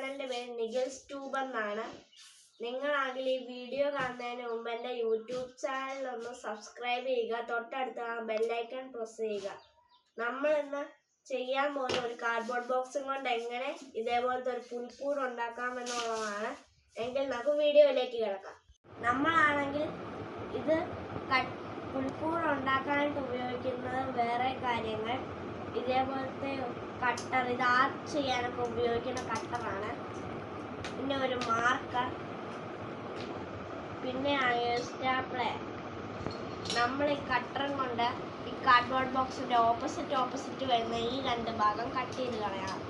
ചാനലിൻ്റെ പേര് നിഖിൽസ് ട്യൂബ് എന്നാണ്. നിങ്ങളാണെങ്കിൽ ഈ വീഡിയോ കാണുന്നതിന് മുമ്പ് എൻ്റെ യൂട്യൂബ് ചാനലൊന്ന് സബ്സ്ക്രൈബ് ചെയ്യുക, തൊട്ടടുത്ത ബെല്ലൈക്കൺ പ്രസ് ചെയ്യുക. നമ്മളിന്ന് ചെയ്യാൻ പോകുന്ന ഒരു കാർഡ്ബോർഡ് ബോക്സും കൊണ്ട് എങ്ങനെ ഇതേപോലത്തെ ഒരു പുൽക്കൂട് ഉണ്ടാക്കാമെന്നുള്ളതാണ്. എങ്കിൽ നമുക്ക് വീഡിയോയിലേക്ക് കിടക്കാം. നമ്മളാണെങ്കിൽ ഇത് പുൽക്കൂട് ഉണ്ടാക്കാനായിട്ട് ഉപയോഗിക്കുന്നത് വേറെ കാര്യങ്ങൾ, ഇതേപോലത്തെ കട്ടർ, ഇത് ആർട്ട് ചെയ്യാനൊക്കെ ഉപയോഗിക്കുന്ന കട്ടറാണ്. പിന്നെ ഒരു മാർക്കർ, പിന്നെ സ്റ്റാപ്ലർ. നമ്മൾ ഈ കട്ടറും കൊണ്ട് ഈ കാർഡ്ബോർഡ് ബോക്സിൻ്റെ ഓപ്പോസിറ്റ് വരുന്ന ഈ രണ്ട് ഭാഗം കട്ട് ചെയ്ത് കളയണം.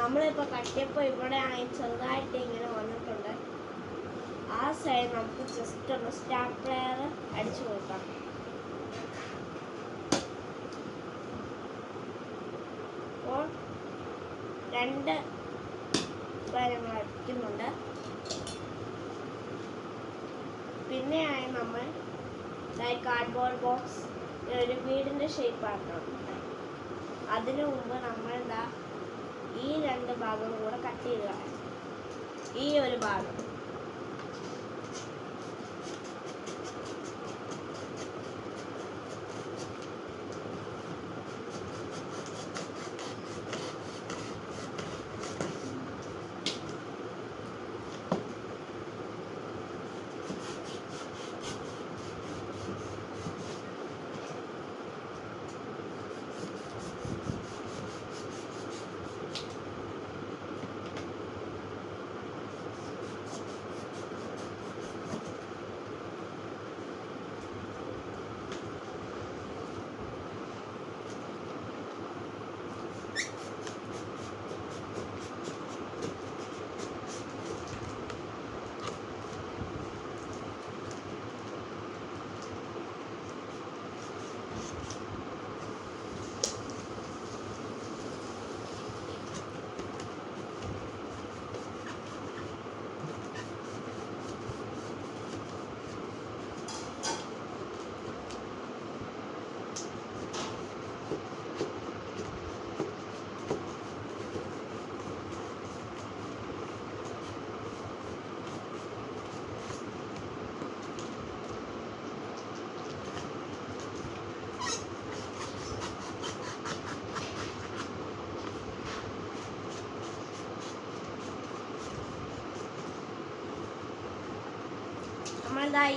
നമ്മളിപ്പോൾ കട്ടിയപ്പോൾ ഇവിടെ ചെറുതായിട്ട് ഇങ്ങനെ വന്നിട്ടുണ്ട്. ആ സൈഡ് നമുക്ക് ജസ്റ്റ് ഒന്ന് സ്റ്റാപ്ലർ അടിച്ചു കൊടുക്കാം. അപ്പോൾ രണ്ട് കാര്യങ്ങൾ അടിക്കുന്നുണ്ട്. പിന്നെയായി നമ്മൾ കാർഡ്ബോർഡ് ബോക്സ് ഒരു വീടിൻ്റെ ഷേപ്പ് ആക്കണം. അതിനു മുമ്പ് നമ്മൾ ഈ രണ്ട് ഭാഗം കൂടെ കട്ട് ചെയ്ത് കളയാം. ഈ ഒരു ഭാഗം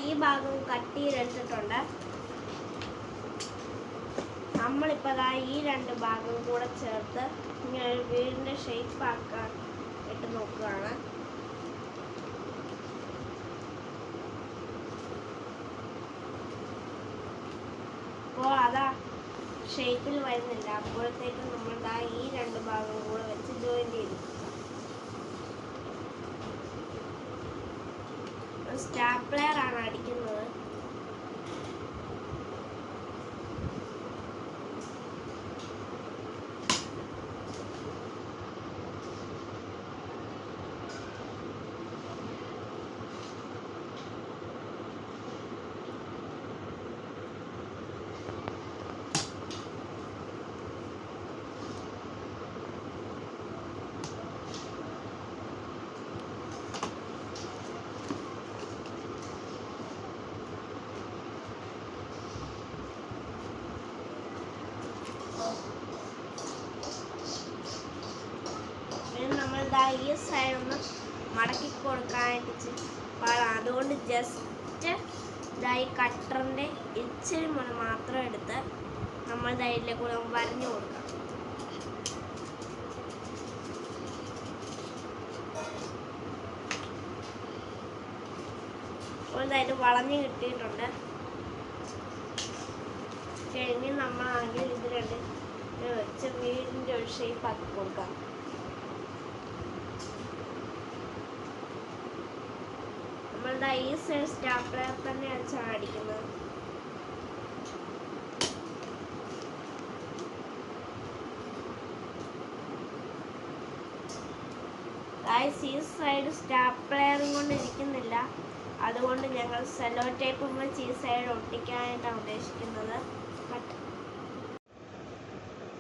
ഈ ഭാഗം കട്ട് ചെയ്തെടുത്തിട്ടുണ്ട്. നമ്മളിപ്പോൾ ഈ രണ്ട് ഭാഗം കൂടെ ചേർത്ത് ഇങ്ങനെ ഒരു വീടിൻ്റെ ഷേപ്പ് ആക്കാൻ ഇട്ട് നോക്കുകയാണ്. അപ്പോൾ അതാ ഷേപ്പിൽ വരുന്നില്ല. അപ്പോഴത്തേക്കും നമ്മൾ ഈ രണ്ട് ഭാഗം കൂടെ വെച്ച് ജോയിൻ ചെയ്തു. സ്റ്റാപ്ലർ ആണ് അടിക്കുന്നത്. ഈ സൈഡ് ഒന്ന് മടക്കി കൊടുക്കാനായിട്ട് പാടാണ്. അതുകൊണ്ട് ജസ്റ്റ് ഇതായി കട്ടറിൻ്റെ ഇച്ചിരി മുന മാത്രം എടുത്ത് നമ്മൾ ഇതിലെ കൂടെ വരഞ്ഞു കൊടുക്കാം. ഇതായിട്ട് വളഞ്ഞ് കിട്ടിയിട്ടുണ്ട്. കഴിഞ്ഞ് നമ്മളാണെങ്കിൽ ഇത് രണ്ട് വെച്ച് വീടിൻ്റെ ഒരു ഷേപ്പ് ആക്കി കൊടുക്കാം. നമ്മളുടെ ഈ സൈഡ് സ്റ്റാപ്ലർ തന്നെ വെച്ചാണ് അടിക്കുന്നത്. ഈ സൈഡ് സ്റ്റാപ്ലറും കൊണ്ട് ഇരിക്കുന്നില്ല, അതുകൊണ്ട് ഞങ്ങൾ സെല്ലോ ടേപ്പും വെച്ച് ഈ സൈഡ് ഒട്ടിക്കാനായിട്ടാണ് ഉദ്ദേശിക്കുന്നത്.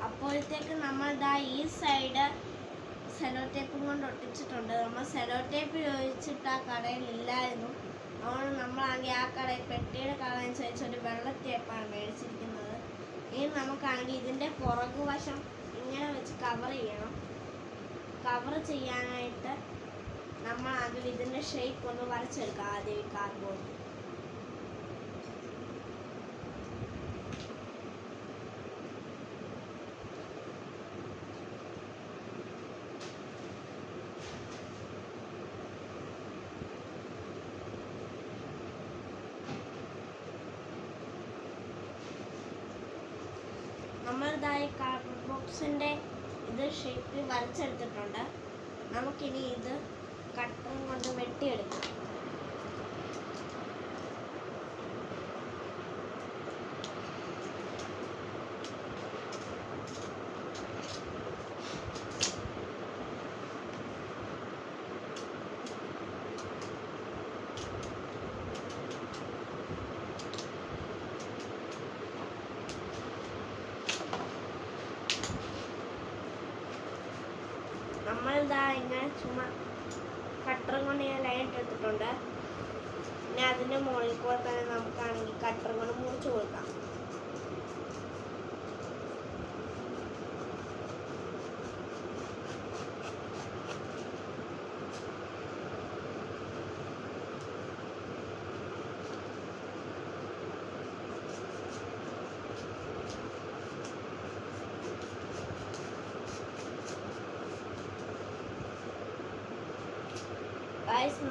അപ്പോഴത്തേക്ക് നമ്മൾ ഈ സൈഡ് സെല്ലോ ടേപ്പും കൊണ്ട് ഒട്ടിച്ചിട്ടുണ്ട്. നമ്മൾ സെല്ലോ ടേപ്പ് ചോദിച്ചിട്ട് ആ കടയിൽ ഇല്ലായിരുന്നു. അതുകൊണ്ട് നമ്മളാണെങ്കിൽ ആ കടയിൽ പെട്ടിയുടെ കളറനുസരിച്ച് ഒരു വെള്ള ടേപ്പാണ് മേടിച്ചിരിക്കുന്നത്. ഇനി നമുക്കാണെങ്കിൽ ഇതിൻ്റെ പുറകുവശം ഇങ്ങനെ വെച്ച് കവർ ചെയ്യണം. കവർ ചെയ്യാനായിട്ട് നമ്മളാണെങ്കിൽ ഇതിൻ്റെ ഷേപ്പ് ഒന്ന് വരച്ചെടുക്കാം. ആദ്യം ഈ കാർഡ്ബോർഡ് നമ്മളിതായി കാർഡ്ബോർഡ് ബോക്സിൻ്റെ ഇത് ഷേപ്പിൽ വരച്ചെടുത്തിട്ടുണ്ട്. നമുക്കിനി ഇത് കട്ടറും കൊണ്ട് വെട്ടിയെടുക്കാം. നമ്മളിതാ ഇങ്ങനെ ചുമ്മാ കട്ടറും കൊണ്ട് ഞാൻ ലൈൻ എടുത്തിട്ടുണ്ട്. പിന്നെ അതിൻ്റെ മുകളിൽ കൂടെ തന്നെ നമുക്കാണെങ്കിൽ കട്ടറും കൊണ്ട് മുറിച്ച് കൊടുക്കാം.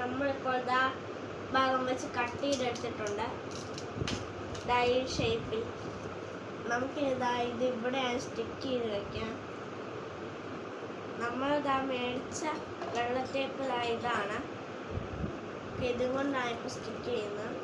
നമ്മളിപ്പോൾ ഭാഗം വെച്ച് കട്ട് ചെയ്തെടുത്തിട്ടുണ്ട്. ഈ ഷേപ്പിൽ നമുക്കിനി ഇത് ഇവിടെയാണ് സ്റ്റിക്ക് ചെയ്ത് വയ്ക്കാം. നമ്മളിതാ മേടിച്ച വെള്ള ടേപ്പ് ഇതാണ്. ഇതും കൊണ്ടാണ് ഇപ്പോൾ സ്റ്റിക്ക് ചെയ്യുന്നത്.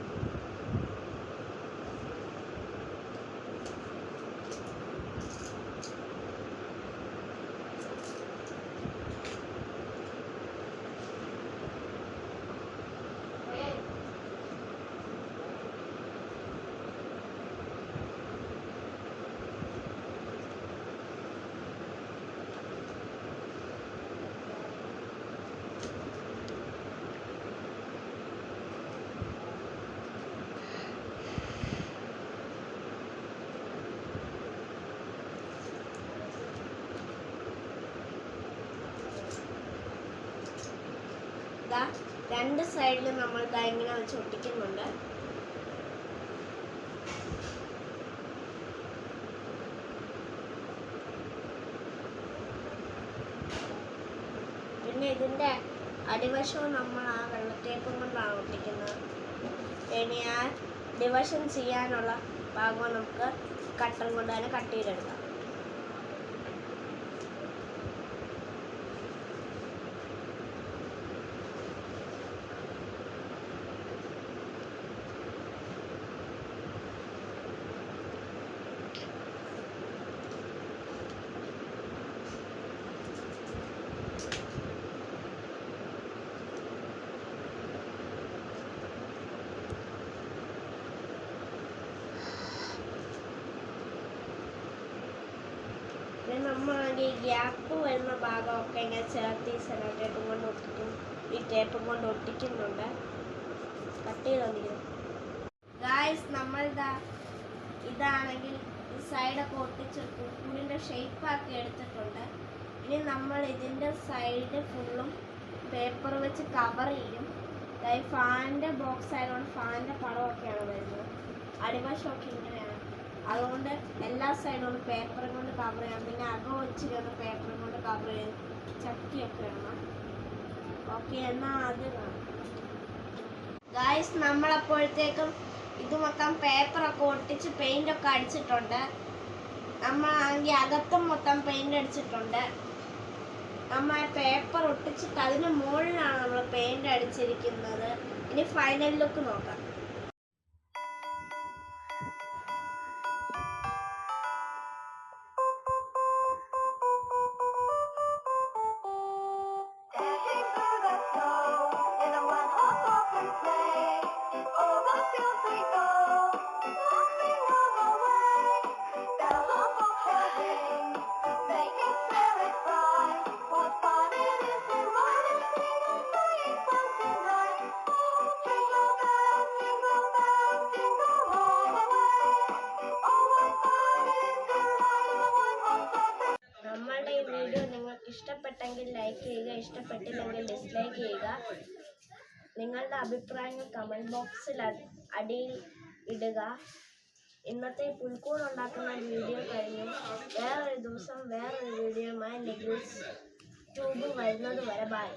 രണ്ട് സൈഡിലും നമ്മൾ ഇങ്ങനെ വെച്ച് ഒട്ടിക്കുന്നുണ്ട്. പിന്നെ ഇതിൻ്റെ അടിവശവും നമ്മൾ ആ വെള്ള ടേപ്പും കൊണ്ടാണ് ഒട്ടിക്കുന്നത്. ഇനി ആ ഡിവിഷൻ ചെയ്യാനുള്ള ഭാഗം നമുക്ക് കട്ടർ കൊണ്ട് തന്നെ കട്ട് ചെയ്തെടുക്കാം. നമ്മളാണെങ്കിൽ ഈ ഗ്യാപ്പ് വരുന്ന ഭാഗമൊക്കെ ഇങ്ങനെ ചേർത്ത് ഈ സെല്ലോ ടേപ്പും കൊണ്ട് ഒട്ടിക്കും, ഈ ടേപ്പും കൊണ്ട് ഒട്ടിക്കുന്നുണ്ട്. കട്ട് ചെയ്തോണ്ടിരിക്കുന്നു. ഗായ്സ്, ഇതാണെങ്കിൽ ഈ സൈഡൊക്കെ ഒട്ടിച്ച് കൂടിൻ്റെ ഷേപ്പാക്കി എടുത്തിട്ടുണ്ട്. ഇനി നമ്മൾ ഇതിൻ്റെ സൈഡ് ഫുള്ളും പേപ്പർ വെച്ച് കവർ ചെയ്യും. ഫാനിൻ്റെ ബോക്സ് ആയതുകൊണ്ട് ഫാനിൻ്റെ പടമൊക്കെയാണ് വരുന്നത്. അടിവശമൊക്കെ ഇങ്ങനെയാണ്. അതുകൊണ്ട് എല്ലാ സൈഡും പേപ്പറും കൊണ്ട് കവർ ചെയ്യാം. പിന്നെ അകം വെച്ചിട്ട് ഒന്ന് പേപ്പറും കൊണ്ട് കവർ ചെയ്ത് ചട്ടിയൊക്കെ ഇടണം. ഓക്കെ, എന്നാൽ അത് ഗായ്സ് നമ്മളപ്പോഴത്തേക്കും ഇത് മൊത്തം പേപ്പറൊക്കെ ഒട്ടിച്ച് പെയിൻ്റൊക്കെ അടിച്ചിട്ടുണ്ട്. നമ്മളാണെങ്കിൽ അകത്തും മൊത്തം പെയിൻ്റ് അടിച്ചിട്ടുണ്ട്. നമ്മൾ പേപ്പർ ഒട്ടിച്ചിട്ട് അതിന് മുകളിലാണ് നമ്മൾ പെയിൻ്റ് അടിച്ചിരിക്കുന്നത്. ഇനി ഫൈനൽ ലുക്ക് നോക്കാം. നമ്മളുടെ ഈ വീഡിയോ നിങ്ങൾക്ക് ഇഷ്ടപ്പെട്ടെങ്കിൽ ലൈക്ക് ചെയ്യുക, ഇഷ്ടപ്പെട്ടില്ലെങ്കിൽ ഡിസ്ലൈക്ക് ചെയ്യുക. നിങ്ങളുടെ അഭിപ്രായങ്ങൾ കമൻറ്റ് ബോക്സിൽ അടിയിൽ ഇടുക. ഇന്നത്തെ പുൽക്കൂട് ഉണ്ടാക്കുന്ന വീഡിയോ കഴിഞ്ഞു. വേറൊരു ദിവസം വേറൊരു വീഡിയോയുമായി നെഗൂസ് ട്യൂബ് വരുന്നത് വരെ ബൈ.